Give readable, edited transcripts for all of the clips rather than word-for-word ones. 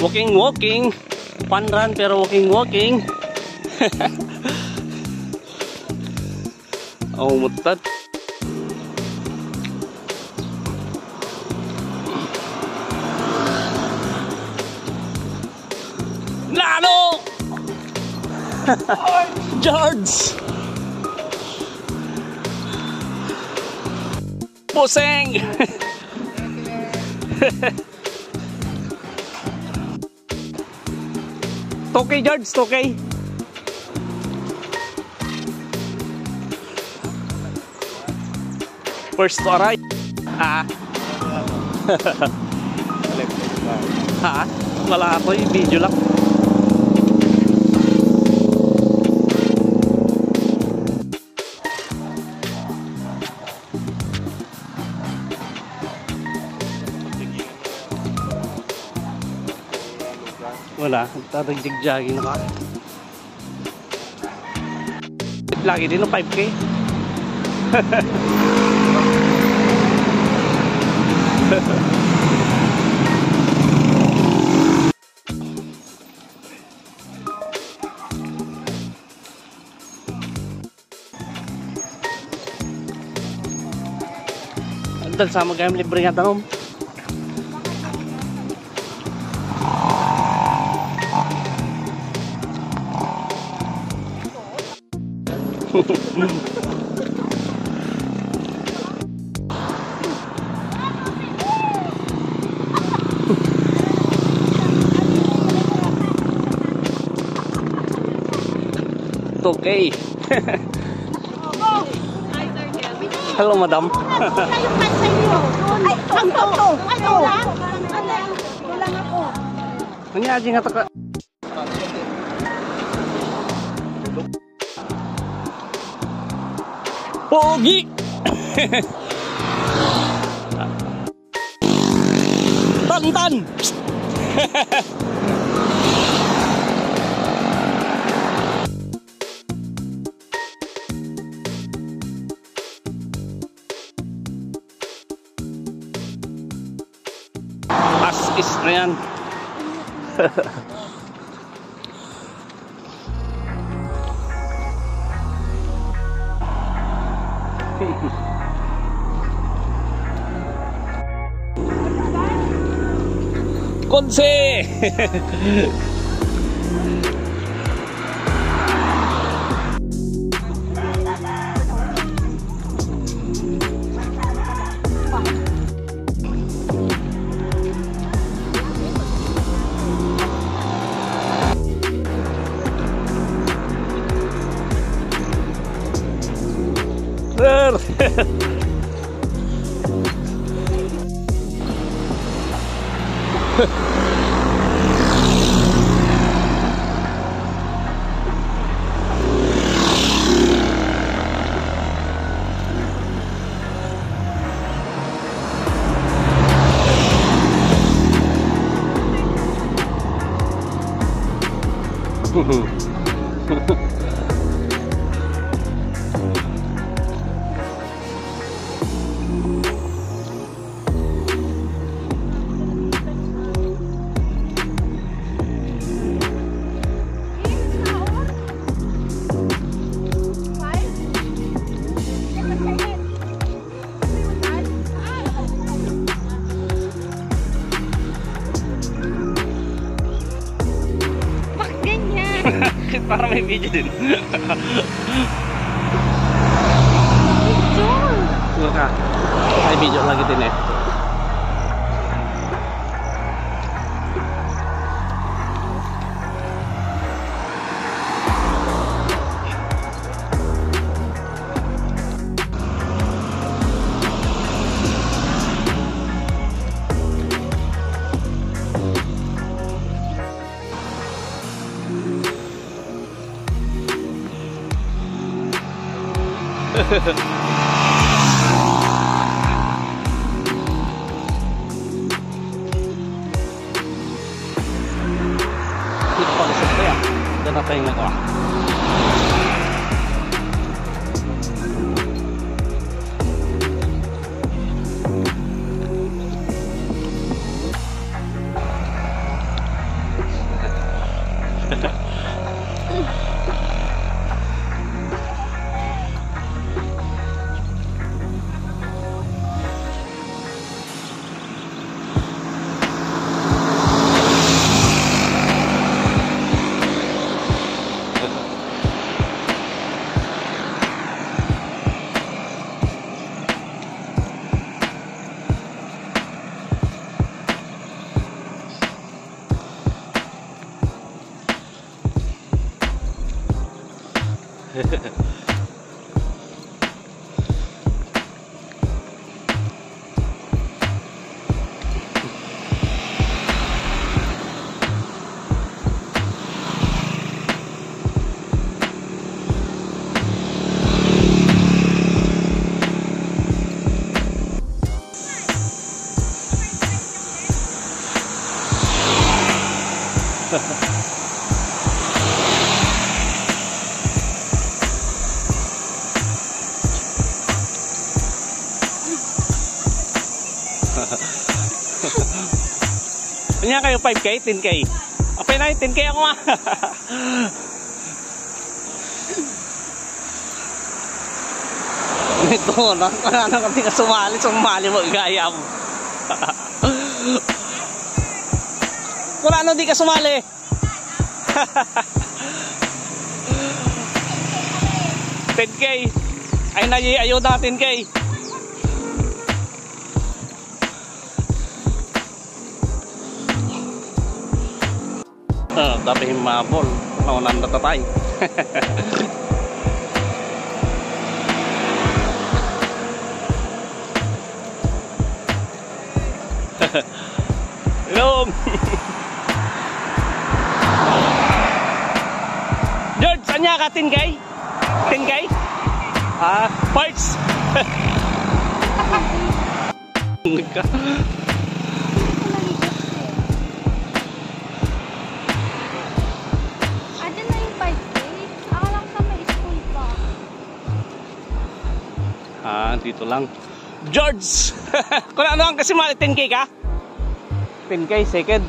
Walking. Fun run pero walking. Oh, mutad. Lalo! George! Puseng! Tokay, George, tokay. First to arrive. Wala ako yung video lang. Wala, tatag-jig-jogging na ka. Lagi din ng 5K. Andal sama kayong libre nga tanong. Okay. Hello, madam. Ay, ang toto. Ano lang? Kulang ako. Nangyari nga taka. Pogi. Tantan. As is na yan. Konse. Para may video din. Look may video lagi din eh. Dito pa kasi kaya. Diyan na tayong nagawa. Kanya kayo 5K, 10K. Okay na, 10K ako nga. Ito, ano kami ka sumali mo, gaya mo. Wala ano di ka sumali. 10K. Ay ayuda 10K. Dapat himabol. Naunan na tatay. Hello. George, anya ka 10K? 10K? Parts. Adin na yung 5K. Akala ko sa may school pa. Dito lang. George! Kung ano ang kasi mali, 10K ka? 10K, second.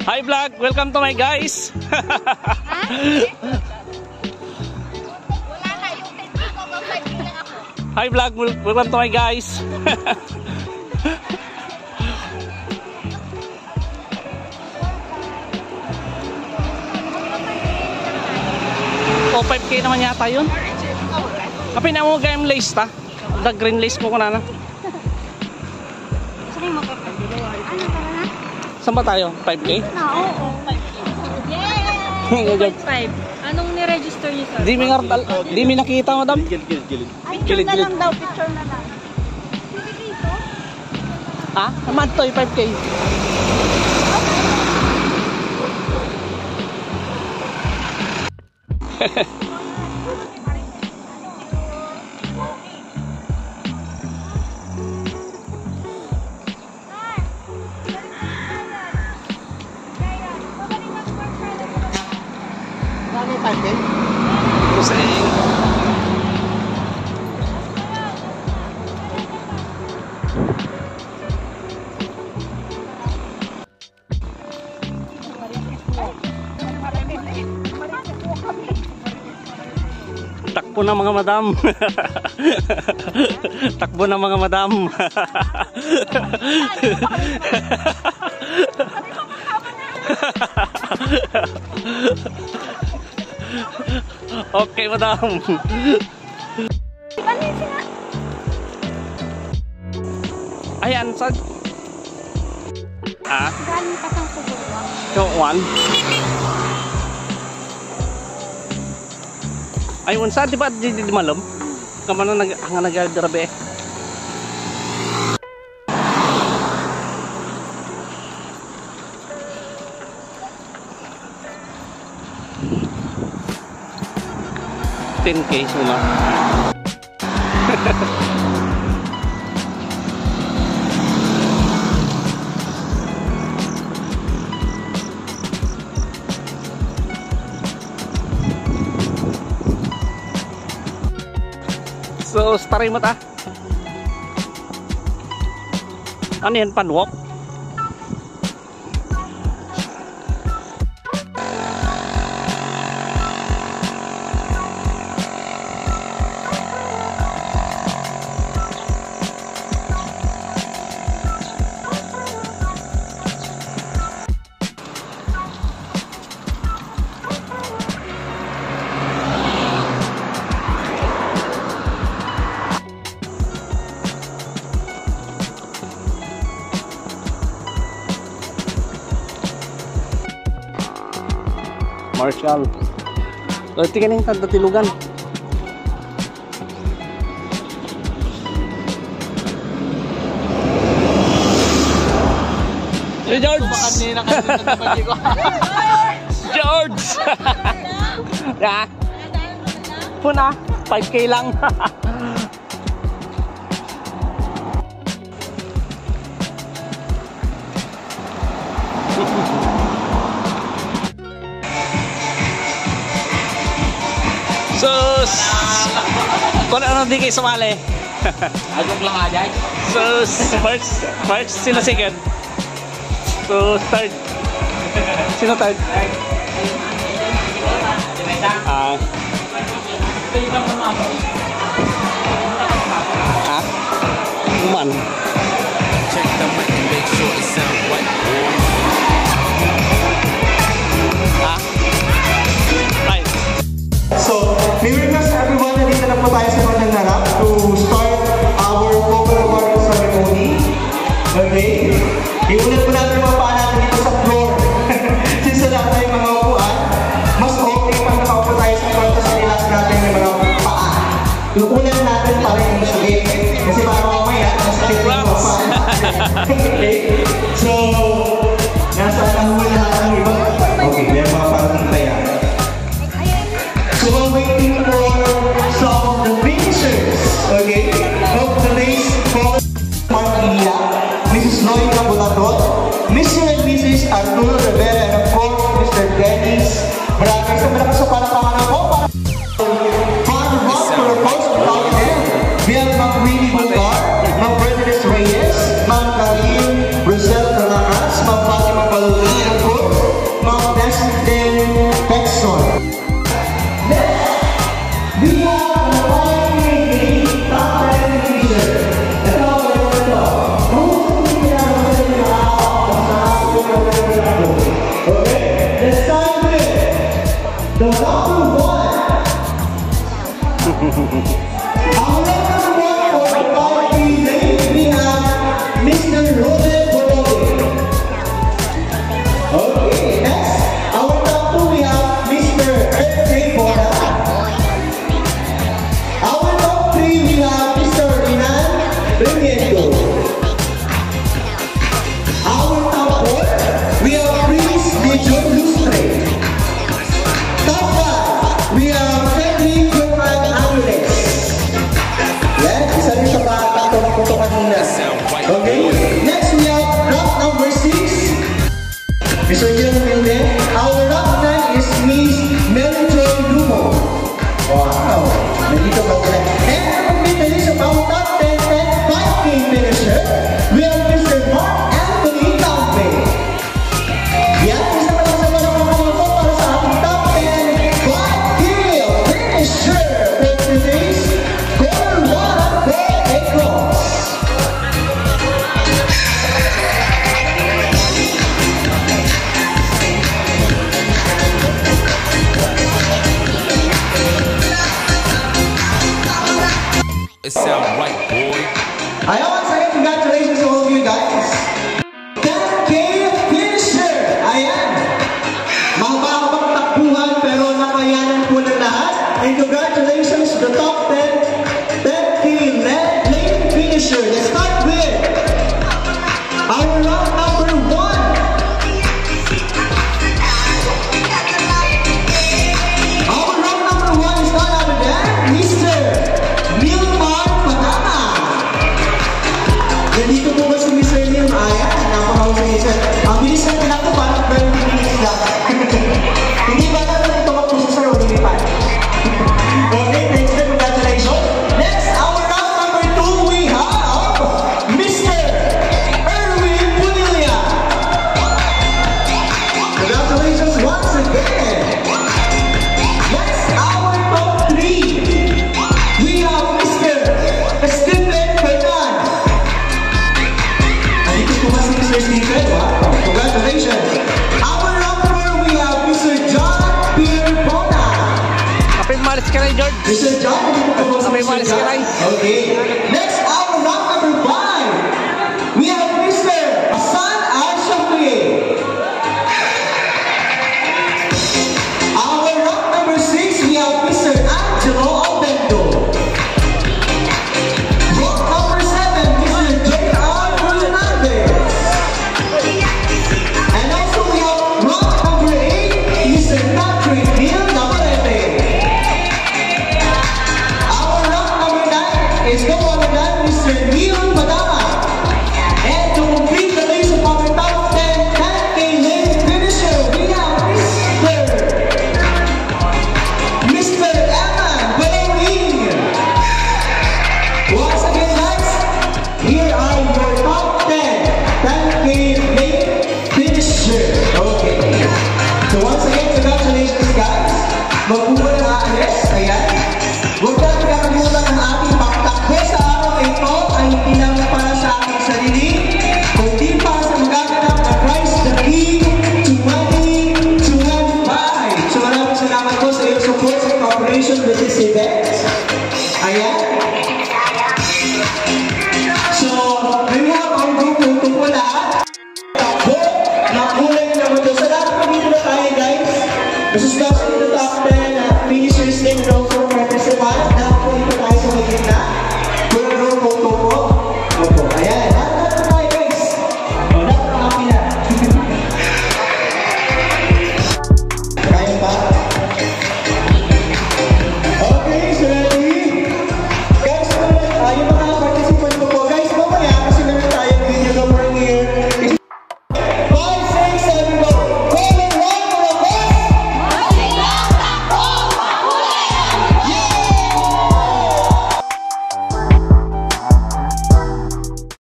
Hi vlog, welcome to my guys. Hi vlog, welcome to my guys. O 5K naman yata yun. Kapin na mo game lace ta. The green lace ko na. Saan ba tayo? 5K? Oo. Yay! 5. Anong ni-register niyo sir? Di mi nakita, madam. Picture na lang daw, picture na lang. Naman to, 5K. Ano 5K? Kusing. Takbo na mga madam. Takbo na mga madam. Okay, madam. Ayan, sad. Galing pa sang Subukan. One. Ay, unsa di ba di malam? Kamano nag-grabe. $10K suma. So, start mo ta. Ano yan, panwalk? Marshall. So, tingnan yung tagdatilugan. Hey, George! George! Ya. Puna, 5K lang. Sus! Kung ano di kayo sumali? Agok lang aja. Sus! First, sino second? So, third. Sino third? Man. Check the mic and make sure it sound right. Right. So, may request everyone na dito na po tayo sa bandang harap to start our vocal recording ceremony. Okay? Iulat po natin mga paa natin dito sa floor. Since wala tayong mga upuan, mas okay pag nakaupo tayo sa kwarto sa relax natin yung mga paa. Iulan natin para yung masakit. Kasi para mamaya, masakit yung mga paa. Okay? So, nasa nahuli lahat ng iba. Okay, may mga parang tayo. So we're waiting for some of the finishers, okay, of today's College Martilia, Mrs. Loida Bulatot, Mr. and Mrs. Arturo Rivera, and of course, Mr. Dennis Braga. Sa malakas sa palakpakan po para the rock for the post without them. We have Ma'am Winnie Bulgar, Ma'am Bernadette Reyes, Ma'am Karim Rosel Caracas, Ma'am Fatima Paludi, and of course, Ma'am Destin Texon. We have a five-day top 10 teacher. Ito ang ito. Kung hindi na sa inyo okay? Let's start with the number one. Our number one for the 5 days, we have Mr. Robert Bologue. Okay, next. Our top 2, we have Mr. Earthquake Bola. Our top 3, we have Mr. Inan Remiendo. Our top 4, we have Prince Major Lustre. Top 5, we have Frederick Johan Anules. Yan, isa rin sa bata ito kanina. Okay, next we have rock number 6, Mr. John Milne. Our rock 9 is Miss Mary Joy Lumo. Wow, nandito ba sila? And ang finalist of our top 10 5K finisher, we have Mr. Mark Anthony Tampe. Yan, isa pa lang sa mga mga po para sa ating top 10 5K finisher for today's Corner 1 for Across. It sound right, boy. I want to say congratulations to all of you guys. 10K finisher! Ayan! Mahaba-habang takbuhan pero nakayanan po ng lahat. And congratulations to the top 10 10K lane finisher. Let's start with our round number 1. Our round number 1 is none other than Mr. Milmar Panama. Nandito po ba si Mr. Lim? Ayan, napakahusay siya. Ang bilis ng tinako, parang 20 minutes lang. Hindi ba natin ito mag-puso sa lumipad? Okay, thanks and congratulations. Next, our round number 2, we have Mr. Erwin Punilia. Congratulations once again. Next, our top 3, we have Mr. Stephen Fernan. Nandito po ba si Mr. Stephen? Wow, congratulations. Our number 4, we have Mr. John Pierre Bona. Kapit malis ka na, George. Mr. John, nandito po ba si Kapit Mr. malis ka John? na. Okay. Next, our round number 5, we have Mr. Hassan Al-Shafri. Mrs. Dawson,